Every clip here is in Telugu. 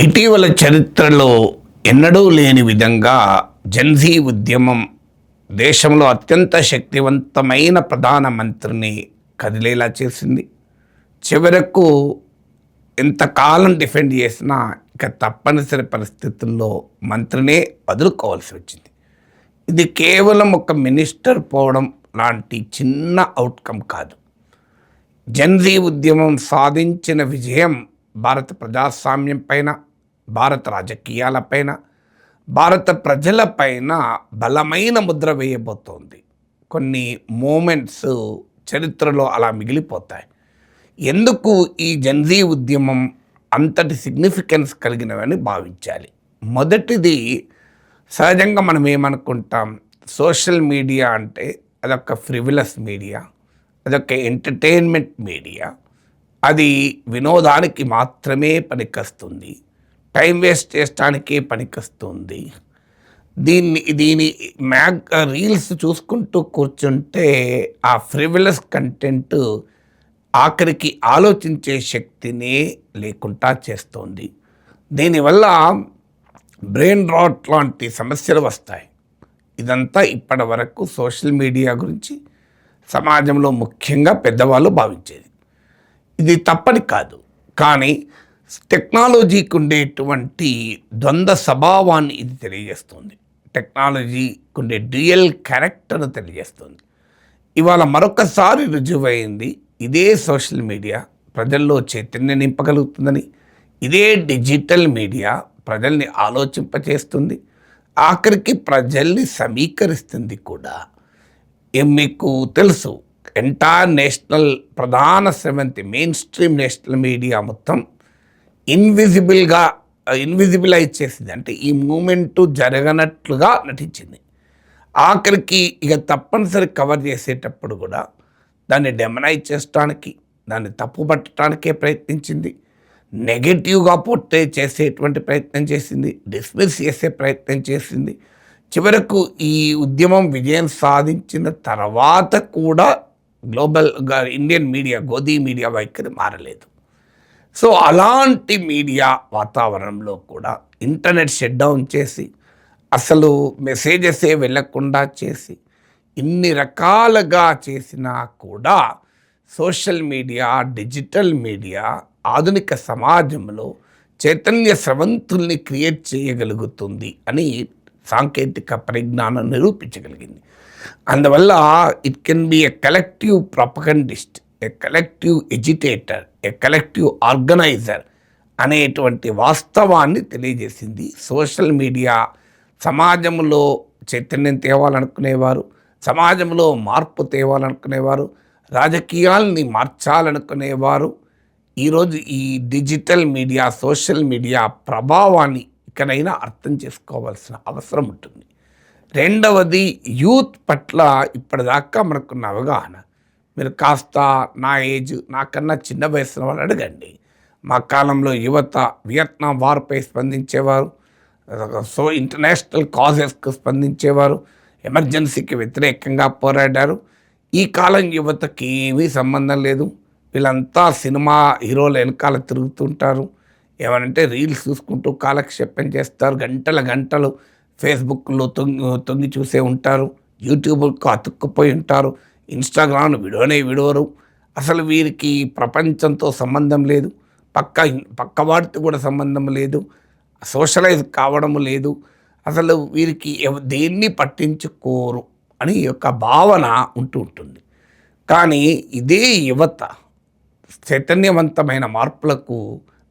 ఇటీవల చరిత్రలో ఎన్నడూ లేని విధంగా జెన్‌జీ ఉద్యమం దేశంలో అత్యంత శక్తివంతమైన ప్రధానమంత్రిని కదిలేలా చేసింది. చివరకు ఎంతకాలం డిఫెండ్ చేసినా ఇక తప్పనిసరి పరిస్థితుల్లో మంత్రినే వదులుకోవాల్సి వచ్చింది. ఇది కేవలం ఒక మినిస్టర్ పోవడం లాంటి చిన్న అవుట్కమ్ కాదు. జెన్‌జీ ఉద్యమం సాధించిన విజయం భారత ప్రజాస్వామ్యం పైన, భారత రాజకీయాలపైన, భారత ప్రజలపైన బలమైన ముద్ర వేయబోతోంది. కొన్ని మూమెంట్స్ చరిత్రలో అలా మిగిలిపోతాయి. ఎందుకు ఈ జెన్‌జీ ఉద్యమం అంతటి సిగ్నిఫికెన్స్ కలిగినవని భావించాలి. మొదటిది, సహజంగా మనం ఏమనుకుంటాం, సోషల్ మీడియా అంటే అదొక ఫ్రివిలస్ మీడియా, అదొక ఎంటర్టైన్మెంట్ మీడియా, అది వినోదానికి మాత్రమే పనికొస్తుంది, టైం వేస్ట్ చేయడానికే పనికొస్తుంది. దీని రీల్స్ చూసుకుంటూ కూర్చుంటే ఆ ఫ్రివిలస్ కంటెంట్ ఆఖరికి ఆలోచించే శక్తినే లేకుండా చేస్తుంది. దీనివల్ల బ్రెయిన్ రాట్ లాంటి సమస్యలు వస్తాయి. ఇదంతా ఇప్పటి వరకు సోషల్ మీడియా గురించి సమాజంలో ముఖ్యంగా పెద్దవాళ్ళు భావించేది. ఇది తప్పని కాదు, కానీ టెక్నాలజీకి ఉండేటువంటి ద్వంద్వ స్వభావాన్ని ఇది తెలియజేస్తుంది. టెక్నాలజీకి ఉండే డ్యూయల్ క్యారెక్టర్ను తెలియజేస్తుంది. ఇవాళ మరొకసారి రుజువైంది, ఇదే సోషల్ మీడియా ప్రజల్లో చైతన్యం నింపగలుగుతుందని, ఇదే డిజిటల్ మీడియా ప్రజల్ని ఆలోచింపచేస్తుంది, ఆఖరికి ప్రజల్ని సమీకరిస్తుంది కూడా. మీకు తెలుసు, ఎంటైర్ నేషనల్ ప్రధాన స్రవంతి మెయిన్ స్ట్రీమ్ నేషనల్ మీడియా మొత్తం ఇన్విజిబిలైజ్ చేసింది. అంటే ఈ మూమెంటు జరగనట్లుగా నటించింది. ఆఖరికి ఇక తప్పనిసరి కవర్ చేసేటప్పుడు కూడా దాన్ని డెమనైజ్ చేయడానికి, దాన్ని తప్పుపట్టడానికే ప్రయత్నించింది. నెగటివ్గా పోట్రే చేసేటువంటి ప్రయత్నం చేసింది, డిస్మిస్ చేసే ప్రయత్నం చేసింది. చివరకు ఈ ఉద్యమం విజయం సాధించిన తర్వాత కూడా గ్లోబల్గా ఇండియన్ మీడియా, గోధీ మీడియా వైఖరి మారలేదు. సో అలాంటి మీడియా వాతావరణంలో కూడా ఇంటర్నెట్ షట్ డౌన్ చేసి, అసలు మెసేజెసే వెళ్ళకుండా చేసి, ఇన్ని రకాలుగా చేసినా కూడా సోషల్ మీడియా, డిజిటల్ మీడియా ఆధునిక సమాజంలో చైతన్య స్రవంతుల్ని క్రియేట్ చేయగలుగుతుంది అని సాంకేతిక పరిజ్ఞానం నిరూపించగలిగింది. అందువల్ల it can be a collective propagandist, a collective agitator, a collective organiser అనేటువంటి వాస్తవాన్ని తెలియజేసింది. సోషల్ మీడియా సమాజంలో చైతన్యం తేవాలనుకునేవారు, సమాజంలో మార్పు తేవాలనుకునేవారు, రాజకీయాల్ని మార్చాలనుకునేవారు ఈరోజు ఈ డిజిటల్ మీడియా, సోషల్ మీడియా ప్రభావాన్ని ఇకనైనా అర్థం చేసుకోవాల్సిన అవసరం ఉంటుంది. రెండవది, యూత్ పట్ల ఇప్పటిదాకా మనకున్న అవగాహన. మీరు కాస్త నా ఏజ్, నాకన్నా చిన్న వయసున్న వాళ్ళు అడగండి. మా కాలంలో యువత వియత్నాం వార్పై స్పందించేవారు, ఇంటర్నేషనల్ కాజెస్కు స్పందించేవారు, ఎమర్జెన్సీకి వ్యతిరేకంగా పోరాడారు. ఈ కాలం యువతకి ఏమీ సంబంధం లేదు. వీళ్ళంతా సినిమా హీరోల వెనకాల తిరుగుతుంటారు, ఏమనంటే రీల్స్ చూసుకుంటూ కాలక్షేపం చేస్తారు, గంటలు ఫేస్బుక్లో తొంగి చూసే ఉంటారు, యూట్యూబ్కు అతుక్కుపోయి ఉంటారు, ఇన్స్టాగ్రామ్ విడవరు. అసలు వీరికి ప్రపంచంతో సంబంధం లేదు, పక్కవాడితో కూడా సంబంధం లేదు, సోషలైజ్ కావడం లేదు, అసలు వీరికి దేన్ని పట్టించుకోరు అని యొక్క భావన ఉంటుంది. కానీ ఇదే యువత చైతన్యవంతమైన మార్పులకు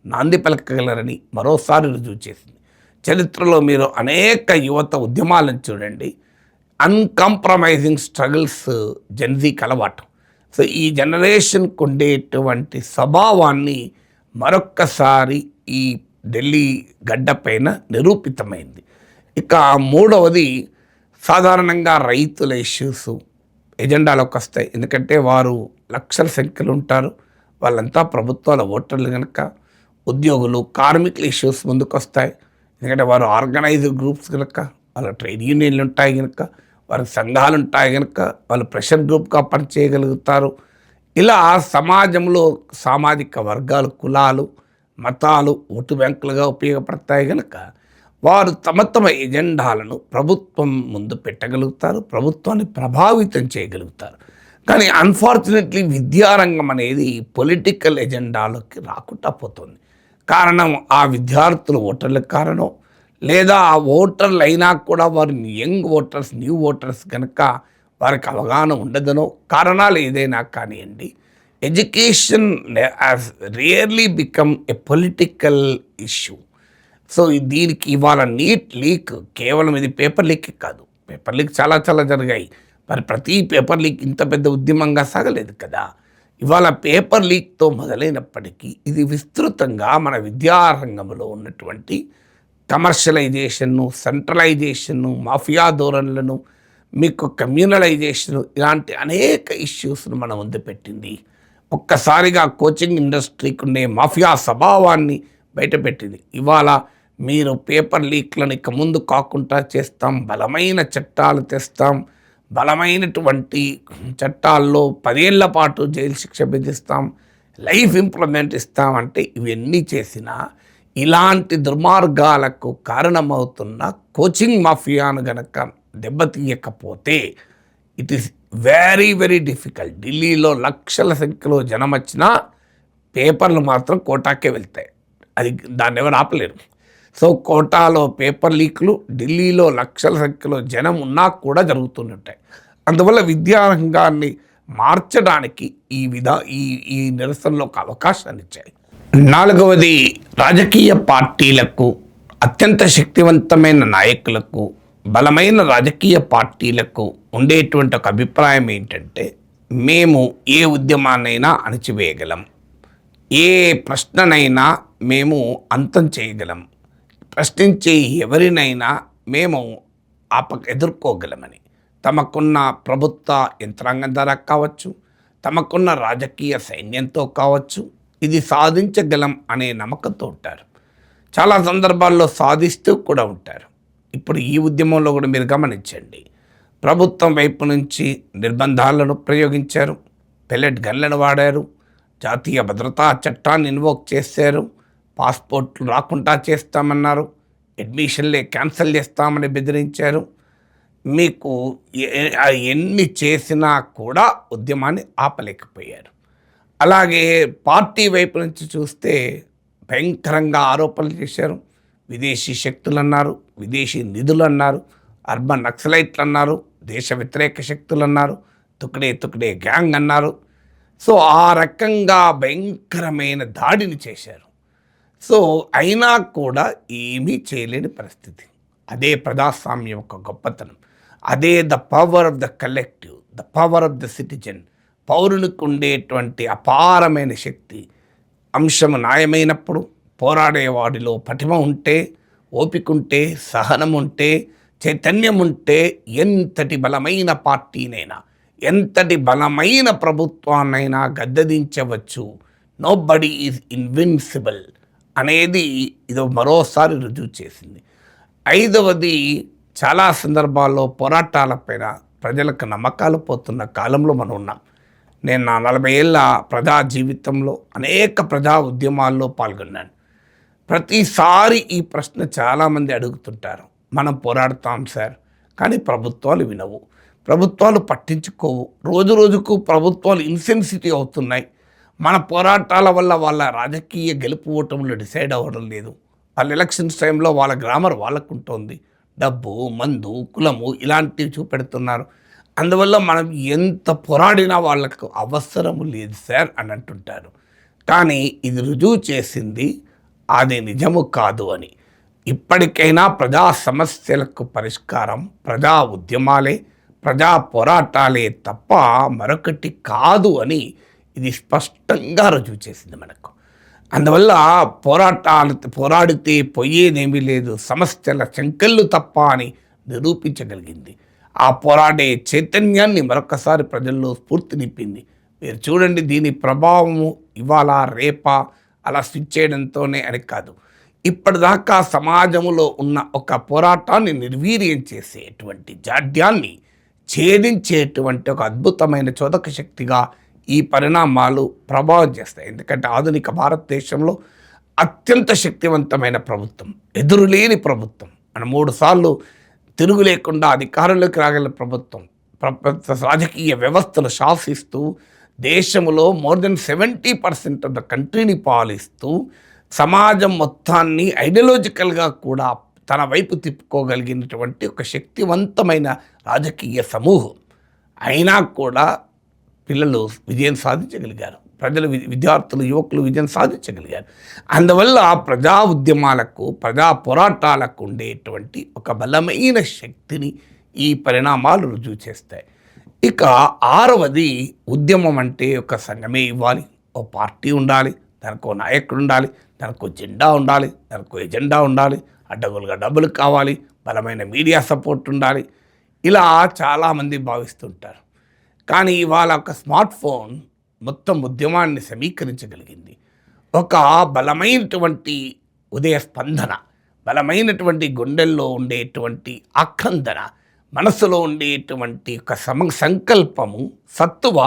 నాంది పలకగలరని మరోసారి రుజువు చేసింది. చరిత్రలో మీరు అనేక యువత ఉద్యమాలను చూడండి, అన్కాంప్రమైజింగ్ స్ట్రగుల్స్ జెన్‌జీకి అలవాటు. సో ఈ జనరేషన్కు ఉండేటువంటి స్వభావాన్ని మరొక్కసారి ఈ ఢిల్లీ గడ్డపైన నిరూపితమైంది. ఇక మూడవది, సాధారణంగా రైతుల ఇష్యూస్ ఎజెండాలోకి వస్తాయి. ఎందుకంటే వారు లక్షల సంఖ్యలో ఉంటారు, వాళ్ళంతా ప్రభుత్వాల ఓటర్లు కనుక. ఉద్యోగులు, కార్మికుల ఇష్యూస్ ముందుకు వస్తాయి, ఎందుకంటే వారు ఆర్గనైజ్డ్ గ్రూప్స్ కనుక, వాళ్ళ ట్రేడ్ యూనియన్లు ఉంటాయి కనుక, వారికి సంఘాలు ఉంటాయి కనుక, వాళ్ళు ప్రెషర్ గ్రూప్గా పనిచేయగలుగుతారు. ఇలా సమాజంలో సామాజిక వర్గాలు, కులాలు, మతాలు ఓటు బ్యాంకులుగా ఉపయోగపడతాయి కనుక వారు తమ ఎజెండాలను ప్రభుత్వం ముందు పెట్టగలుగుతారు, ప్రభుత్వాన్ని ప్రభావితం చేయగలుగుతారు. కానీ అన్ఫార్చునేట్లీ విద్యారంగం అనేది పొలిటికల్ ఎజెండాలోకి రాకుండా పోతుంది. కారణం ఆ విద్యార్థులు ఓటర్లకు కారణం, లేదా ఆ ఓటర్లు అయినా కూడా వారు యంగ్ ఓటర్స్, న్యూ ఓటర్స్ కనుక వారికి అవగాహన ఉండదనో కారణాలు ఏదైనా కానివ్వండి, education has really become a political issue. So దీనికి ఇవాళ నీట్ లీక్ కేవలం ఇది పేపర్ లీక్ కాదు. పేపర్ లీక్ చాలా చాలా జరిగాయి. మరి ప్రతి పేపర్ లీక్ ఇంత పెద్ద ఉద్యమంగా సాగలేదు కదా. ఇవాళ పేపర్ లీక్తో మొదలైనప్పటికీ ఇది విస్తృతంగా మన విద్యారంగంలో ఉన్నటువంటి కమర్షియలైజేషన్ను, సెంట్రలైజేషన్ను, మాఫియా ధోరణులను, మీకు కమ్యూనలైజేషను, ఇలాంటి అనేక ఇష్యూస్ను మన ముందు పెట్టింది. ఒక్కసారిగా కోచింగ్ ఇండస్ట్రీకి ఉండే మాఫియా స్వభావాన్ని బయటపెట్టింది. ఇవాళ మీరు పేపర్ లీక్లను ఇక ముందు కాకుండా చేస్తాం, బలమైన చట్టాలు తెస్తాం, బలమైనటువంటి చట్టాల్లో 10 ఏళ్ల పాటు జైలు శిక్ష విధిస్తాం, లైఫ్ ఇంప్లిమెంట్ ఇస్తామంటే ఇవన్నీ చేసినా ఇలాంటి దుర్మార్గాలకు కారణమవుతున్న కోచింగ్ మాఫియాను గనక దెబ్బతీయకపోతే it is very very difficult. ఢిల్లీలో లక్షల సంఖ్యలో జనం వచ్చినా పేపర్లు మాత్రం కోటాకే వెళ్తాయి. అది దాన్ని ఎవరు ఆపలేరు. సో కోటాలో పేపర్ లీక్లు, ఢిల్లీలో లక్షల సంఖ్యలో జనం ఉన్నా కూడా జరుగుతుంటాయి. అందువల్ల విద్యారంగాన్ని మార్చడానికి ఈ నిరసనలో ఒక అవకాశాన్ని ఇచ్చాయి. 4వది, రాజకీయ పార్టీలకు, అత్యంత శక్తివంతమైన నాయకులకు, బలమైన రాజకీయ పార్టీలకు ఉండేటువంటి ఒక అభిప్రాయం ఏంటంటే, మేము ఏ ఉద్యమాన్నైనా అణచివేయగలం, ఏ ప్రశ్ననైనా మేము అంతం చేయగలం, ప్రశ్నించే ఎవరినైనా మేము ఎదుర్కోగలమని. తమకున్న ప్రభుత్వ యంత్రాంగం ద్వారా కావచ్చు, తమకున్న రాజకీయ సైన్యంతో కావచ్చు, ఇది సాధించగలం అనే నమ్మకంతో ఉంటారు. చాలా సందర్భాల్లో సాధిస్తూ కూడా ఉంటారు. ఇప్పుడు ఈ ఉద్యమంలో కూడా మీరు గమనించండి, ప్రభుత్వం వైపు నుంచి నిర్బంధాలను ప్రయోగించారు, పెల్లెట్ గన్లను వాడారు, జాతీయ భద్రతా చట్టాన్ని ఇన్వోక్ చేశారు, పాస్పోర్ట్లు రాకుండా చేస్తామన్నారు, అడ్మిషన్లే క్యాన్సిల్ చేస్తామని బెదిరించారు. మీకు ఎన్ని చేసినా కూడా ఉద్యమాన్ని ఆపలేకపోయారు. అలాగే పార్టీ వైపు నుంచి చూస్తే భయంకరంగా ఆరోపణలు చేశారు. విదేశీ శక్తులు అన్నారు, విదేశీ నిధులు అన్నారు, అర్బన్ నక్సలైట్లు అన్నారు, దేశ వ్యతిరేక శక్తులు అన్నారు, తుకడే గ్యాంగ్ అన్నారు. సో ఆ రకంగా భయంకరమైన దాడిని చేశారు. సో అయినా కూడా ఏమీ చేయలేని పరిస్థితి. అదే ప్రజాస్వామ్యం యొక్క గొప్పతనం. అదే the power of the collective, the power of the citizen. పౌరునికి ఉండేటువంటి అపారమైన శక్తి. అంశము న్యాయమైనప్పుడు పోరాడేవాడిలో పటిమ ఉంటే, ఓపిక ఉంటే, సహనం ఉంటే, చైతన్యం ఉంటే ఎంతటి బలమైన పార్టీనైనా, ఎంతటి బలమైన ప్రభుత్వాన్నైనా గద్దెదించవచ్చు. నోబడీ ఈజ్ ఇన్విన్సిబుల్ అనేది ఇది మరోసారి రుజువు చేసింది. 5వది, చాలా సందర్భాల్లో పోరాటాలపైన ప్రజలకు నమ్మకాలు పోతున్న కాలంలో మనం ఉన్నాం. నేను నా 40 ఏళ్ళ ప్రజా జీవితంలో అనేక ప్రజా ఉద్యమాల్లో పాల్గొన్నాను. ప్రతిసారి ఈ ప్రశ్న చాలామంది అడుగుతుంటారు. మనం పోరాడతాం సార్, కానీ ప్రభుత్వాలు వినవు, ప్రభుత్వాలు పట్టించుకోవు, రోజు రోజుకు ప్రభుత్వాలు ఇన్సెన్సిటివ్ అవుతున్నాయి, మన పోరాటాల వల్ల వాళ్ళ రాజకీయ గెలుపు ఓటములు డిసైడ్ అవ్వడం లేదు, వాళ్ళ ఎలక్షన్స్ టైంలో వాళ్ళ గ్రామర్ వాళ్ళకుంటోంది, డబ్బు, మందు, కులము ఇలాంటివి చూపెడుతున్నారు, అందువల్ల మనం ఎంత పోరాడినా వాళ్ళకు అవసరము లేదు సార్ అని అంటుంటారు. కానీ ఇది రుజువు చేసింది అది నిజము కాదు అని. ఇప్పటికైనా ప్రజా సమస్యలకు పరిష్కారం ప్రజా ఉద్యమాలే, ప్రజా పోరాటాలే తప్ప మరొకటి కాదు అని ఇది స్పష్టంగా రుజువు చేసింది మనకు. అందువల్ల పోరాడితే పోయేదేమీ లేదు, సమస్యల సంకెళ్ళు తప్ప అని నిరూపించగలిగింది. ఆ పోరాడే చైతన్యాన్ని మరొకసారి ప్రజల్లో స్ఫూర్తి నింపింది. మీరు చూడండి, దీని ప్రభావము ఇవాళ రేపా అలా స్విచ్ చేయడంతోనే అని కాదు, ఇప్పటిదాకా సమాజంలో ఉన్న ఒక పోరాటాన్ని నిర్వీర్యం చేసేటువంటి జాడ్యాన్ని ఛేదించేటువంటి ఒక అద్భుతమైన చోదక శక్తిగా ఈ పరిణామాలు ప్రభావం చేస్తాయి. ఎందుకంటే ఆధునిక భారతదేశంలో అత్యంత శక్తివంతమైన ప్రభుత్వం, ఎదురులేని ప్రభుత్వం, మన 3 సార్లు తిరుగు లేకుండా అధికారంలోకి రాగల ప్రభుత్వం, రాజకీయ వ్యవస్థను శాసిస్తూ దేశంలో మోర్ దెన్ 70% ఆఫ్ ద కంట్రీని పాలిస్తూ సమాజం మొత్తాన్ని ఐడియాలజికల్గా కూడా తన వైపు తిప్పుకోగలిగినటువంటి ఒక శక్తివంతమైన రాజకీయ సమూహం. అయినా కూడా పిల్లలు విజయం సాధించగలిగారు, ప్రజలు విద్యార్థులు యువకులు విజయం సాధించగలిగారు. అందువల్ల ప్రజా ఉద్యమాలకు ప్రజా పోరాటాలకు ఉండేటువంటి ఒక బలమైన శక్తిని ఈ పరిణామాలు రుజువు చేస్తాయి. ఇక 6వది, ఉద్యమం అంటే ఒక సంఘమే ఇవ్వాలి, ఓ పార్టీ ఉండాలి, దానికి ఓ నాయకుడు ఉండాలి, దానికి జెండా ఉండాలి, దానికి ఎజెండా ఉండాలి, అడ్డగోలుగా డబ్బులు కావాలి, బలమైన మీడియా సపోర్ట్ ఉండాలి, ఇలా చాలామంది భావిస్తుంటారు. కానీ ఇవాళ ఒక స్మార్ట్ ఫోన్ మొత్తం ఉద్యమాన్ని సమీకరించగలిగింది. ఒక బలమైనటువంటి ఉదయ స్పందన, బలమైనటువంటి గుండెల్లో ఉండేటువంటి ఆక్రందన, మనసులో ఉండేటువంటి ఒక సంకల్పము, సత్తువ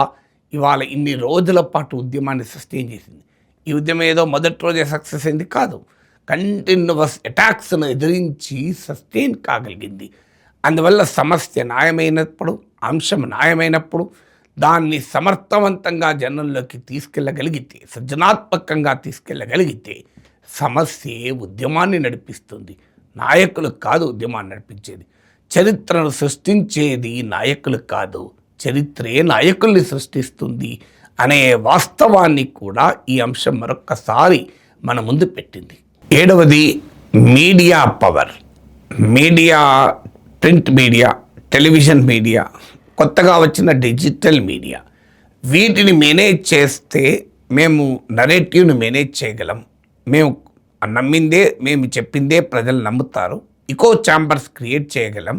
ఇవాళ ఇన్ని రోజుల పాటు ఉద్యమాన్ని సస్టైన్ చేసింది. ఈ ఉద్యమం ఏదో మొదటి రోజే సక్సెస్ అయింది కాదు, కంటిన్యూస్ అటాక్స్ను ఎదిరించి సస్టైన్ కాగలిగింది. అందువల్ల సమస్య న్యాయమైనప్పుడు, అంశం న్యాయమైనప్పుడు దాన్ని సమర్థవంతంగా జనంలోకి తీసుకెళ్ళగలిగితే, సృజనాత్మకంగా తీసుకెళ్ళగలిగితే సమస్యే ఉద్యమాన్ని నడిపిస్తుంది. నాయకులు కాదు ఉద్యమాన్ని నడిపించేది. చరిత్రను సృష్టించేది నాయకులు కాదు, చరిత్రే నాయకుల్ని సృష్టిస్తుంది అనే వాస్తవాన్ని కూడా ఈ అంశం మరొక్కసారి మన ముందు పెట్టింది. 7వది, media power. Media, print media, television media, కొత్తగా వచ్చిన డిజిటల్ మీడియా, వీటిని మేనేజ్ చేస్తే మేము నరేటివ్ని మేనేజ్ చేయగలం. మేము నమ్మిందే, మేము చెప్పిందే ప్రజలు నమ్ముతారు. ఇకో ఛాంబర్స్ క్రియేట్ చేయగలం.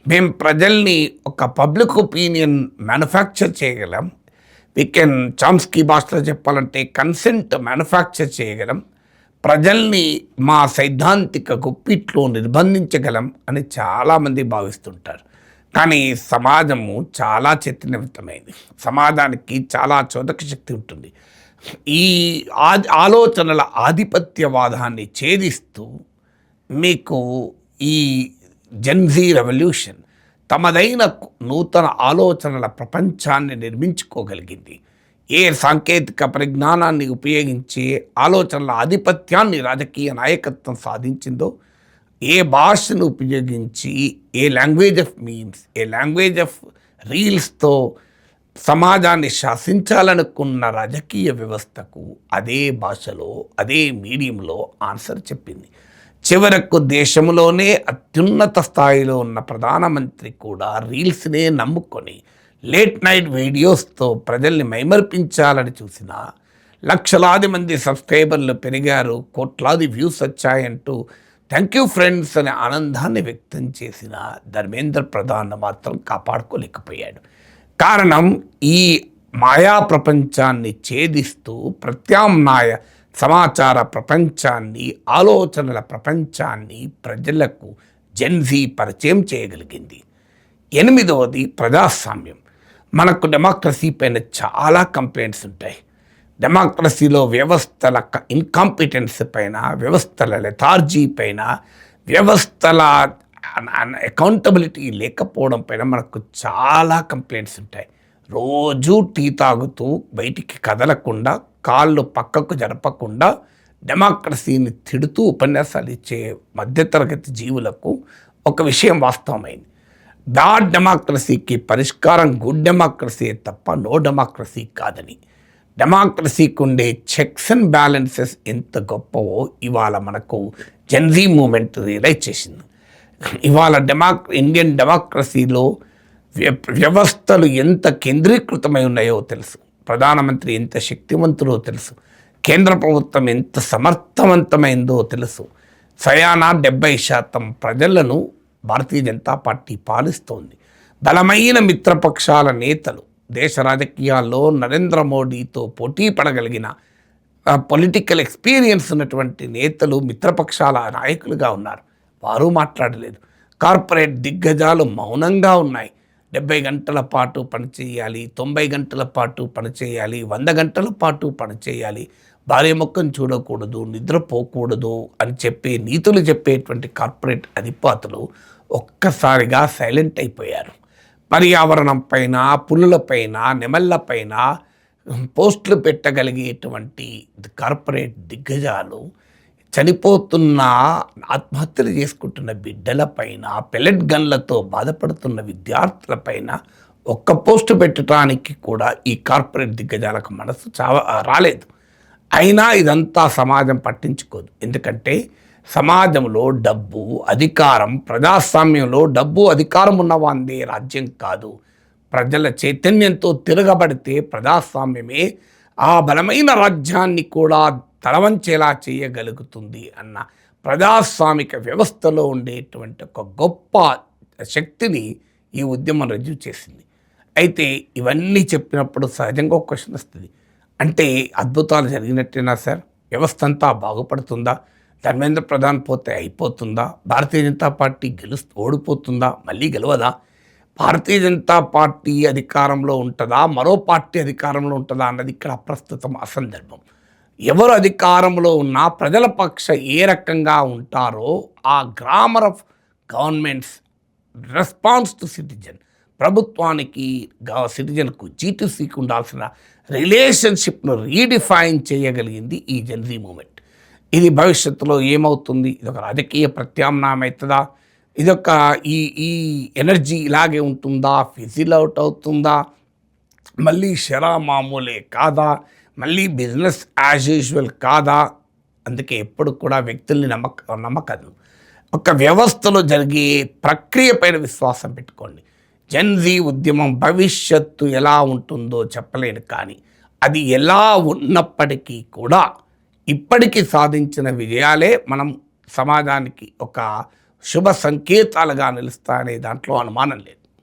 మేము ప్రజల్ని ఒక పబ్లిక్ ఒపీనియన్ మ్యానుఫ్యాక్చర్ చేయగలం. వీ కెన్, చామ్స్కీ భాషలో చెప్పాలంటే కన్సెంట్ మ్యానుఫ్యాక్చర్ చేయగలం. ప్రజల్ని మా సైద్ధాంతిక గుప్పిట్లో నిర్బంధించగలం అని చాలామంది భావిస్తుంటారు. కానీ సమాజము చాలా చైతన్యవంతమైంది, సమాజానికి చాలా చోదక శక్తి ఉంటుంది. ఈ ఆలోచనల ఆధిపత్యవాదాన్ని ఛేదిస్తూ మీకు ఈ జెన్జీ రెవల్యూషన్ తమదైన నూతన ఆలోచనల ప్రపంచాన్ని నిర్మించుకోగలిగింది. ఏ సాంకేతిక పరిజ్ఞానాన్ని ఉపయోగించి ఆలోచనల ఆధిపత్యాన్ని రాజకీయ నాయకత్వం సాధించిందో, ఏ భాషను ఉపయోగించి, ఏ లాంగ్వేజ్ ఆఫ్ మీమ్స్, ఏ లాంగ్వేజ్ ఆఫ్ రీల్స్తో సమాజాన్ని శాసించాలనుకున్న రాజకీయ వ్యవస్థకు అదే భాషలో, అదే మీడియంలో ఆన్సర్ చెప్పింది. చివరకు దేశంలోనే అత్యున్నత స్థాయిలో ఉన్న ప్రధానమంత్రి కూడా రీల్స్నే నమ్ముకొని లేట్ నైట్ వీడియోస్తో ప్రజల్ని మైమర్పించాలని చూసిన, లక్షలాది మంది సబ్స్క్రైబర్లు పెరిగారు, కోట్లాది వ్యూస్ వచ్చాయంటూ థ్యాంక్ యూ ఫ్రెండ్స్ అనే ఆనందాన్ని వ్యక్తం చేసిన ధర్మేంద్ర ప్రధాన్ మాత్రం కాపాడుకోలేకపోయాడు. కారణం, ఈ మాయా ప్రపంచాన్ని ఛేదిస్తూ ప్రత్యామ్నాయ సమాచార ప్రపంచాన్ని, ఆలోచనల ప్రపంచాన్ని ప్రజలకు జెన్జీ పరిచయం చేయగలిగింది. 8వది, ప్రజాస్వామ్యం. మనకు డెమోక్రసీ పైన చాలా కంప్లైంట్స్ ఉంటాయి. డెమోక్రసీలో వ్యవస్థల ఇన్కాంపిటెన్స్ పైన, వ్యవస్థల లెథార్జీ పైన, వ్యవస్థల అకౌంటబిలిటీ లేకపోవడం పైన మనకు చాలా కంప్లైంట్స్ ఉంటాయి. రోజు టీ తాగుతూ బయటికి కదలకుండా, కాళ్ళు పక్కకు జరపకుండా డెమోక్రసీని తిడుతూ ఉపన్యాసాలు ఇచ్చే మధ్యతరగతి జీవులకు ఒక విషయం వాస్తవమైంది. బ్యాడ్ డెమోక్రసీకి పరిష్కారం గుడ్ డెమోక్రసీ తప్ప నో డెమోక్రసీ కాదని, డెమోక్రసీకి ఉండే చెక్స్ అండ్ బ్యాలెన్సెస్ ఎంత గొప్పవో ఇవాళ మనకు జెన్జీ మూమెంట్ రియలైజ్ చేసింది. ఇవాళ ఇండియన్ డెమోక్రసీలో వ్యవస్థలు ఎంత కేంద్రీకృతమై ఉన్నాయో తెలుసు, ప్రధానమంత్రి ఎంత శక్తివంతుడో తెలుసు, కేంద్ర ప్రభుత్వం ఎంత సమర్థవంతమైందో తెలుసు. సయానా 70% ప్రజలను భారతీయ జనతా పార్టీ పాలిస్తోంది. బలమైన మిత్రపక్షాల నేతలు, దేశ రాజకీయాల్లో నరేంద్ర మోడీతో పోటీ పడగలిగిన పొలిటికల్ ఎక్స్పీరియన్స్ ఉన్నటువంటి నేతలు మిత్రపక్షాల నాయకులుగా ఉన్నారు. వారు మాట్లాడలేదు. కార్పొరేట్ దిగ్గజాలు మౌనంగా ఉన్నాయి. 70 గంటల పాటు పనిచేయాలి, 90 గంటల పాటు పనిచేయాలి, 100 గంటల పాటు పనిచేయాలి, భార్య ముఖం చూడకూడదు, నిద్రపోకూడదు అని చెప్పి నీతులు చెప్పేటువంటి కార్పొరేట్ అధిపతులు ఒక్కసారిగా సైలెంట్ అయిపోయారు. పర్యావరణం పైన, పులులపైన, నెమళ్ళపైన పోస్టులు పెట్టగలిగేటువంటి కార్పొరేట్ దిగ్గజాలు చనిపోతున్న, ఆత్మహత్యలు చేసుకుంటున్న బిడ్డలపైన, పెల్లెట్ గన్లతో బాధపడుతున్న విద్యార్థులపైన ఒక్క పోస్టు పెట్టడానికి కూడా ఈ కార్పొరేట్ దిగ్గజాలకు మనసు రాలేదు. అయినా ఇదంతా సమాజం పట్టించుకోదు. ఎందుకంటే సమాజంలో డబ్బు, అధికారం, ప్రజాస్వామ్యంలో డబ్బు, అధికారం ఉన్నవాందే రాజ్యం కాదు. ప్రజల చైతన్యంతో తిరగబడితే ప్రజాస్వామ్యమే ఆ బలమైన రాజ్యాన్ని కూడా తలవంచేలా చేయగలుగుతుంది అన్న ప్రజాస్వామిక వ్యవస్థలో ఉండేటువంటి ఒక గొప్ప శక్తిని ఈ ఉద్యమం రుజువు చేసింది. అయితే ఇవన్నీ చెప్పినప్పుడు సహజంగా ఒక క్వశ్చన్ వస్తుంది. అంటే అద్భుతాలు జరిగినట్టేనా సార్? వ్యవస్థ అంతా బాగుపడుతుందా? ధర్మేంద్ర ప్రధాన్ పోతే అయిపోతుందా? భారతీయ జనతా పార్టీ ఓడిపోతుందా? మళ్ళీ గెలవదా? భారతీయ జనతా పార్టీ అధికారంలో ఉంటుందా, మరో పార్టీ అధికారంలో ఉంటుందా అన్నది ఇక్కడ అప్రస్తుతం, అసందర్భం. ఎవరు అధికారంలో ఉన్నా ప్రజల పక్ష ఏ రకంగా ఉంటారో ఆ grammar of governments response to citizen, ప్రభుత్వానికి సిటిజన్కు జీటీసీకి ఉండాల్సిన రిలేషన్షిప్ను రీడిఫైన్ చేయగలిగింది ఈ జెన్జీ మూమెంట్. ఇది భవిష్యత్తులో ఏమవుతుంది? ఇదొక రాజకీయ ప్రత్యామ్నాయం అవుతుందా? ఇదొక ఈ ఎనర్జీ ఇలాగే ఉంటుందా? ఫిజిల్ అవుట్ అవుతుందా? మళ్ళీ షరా మామూలే కాదా? మళ్ళీ బిజినెస్ యాజ్ యూజువల్ కాదా? అందుకే ఎప్పుడు కూడా వ్యక్తుల్ని నమ్మకదు. ఒక వ్యవస్థలో జరిగే ప్రక్రియ పైన విశ్వాసం పెట్టుకోండి. జెన్జీ ఉద్యమం భవిష్యత్తు ఎలా ఉంటుందో చెప్పలేను, కానీ అది ఎలా ఉన్నప్పటికీ కూడా ఇప్పటికీ సాధించిన విజయాలే మనం సమాజానికి ఒక శుభ సంకేతాలుగా నిలుస్తాయనే దాంట్లో అనుమానం లేదు.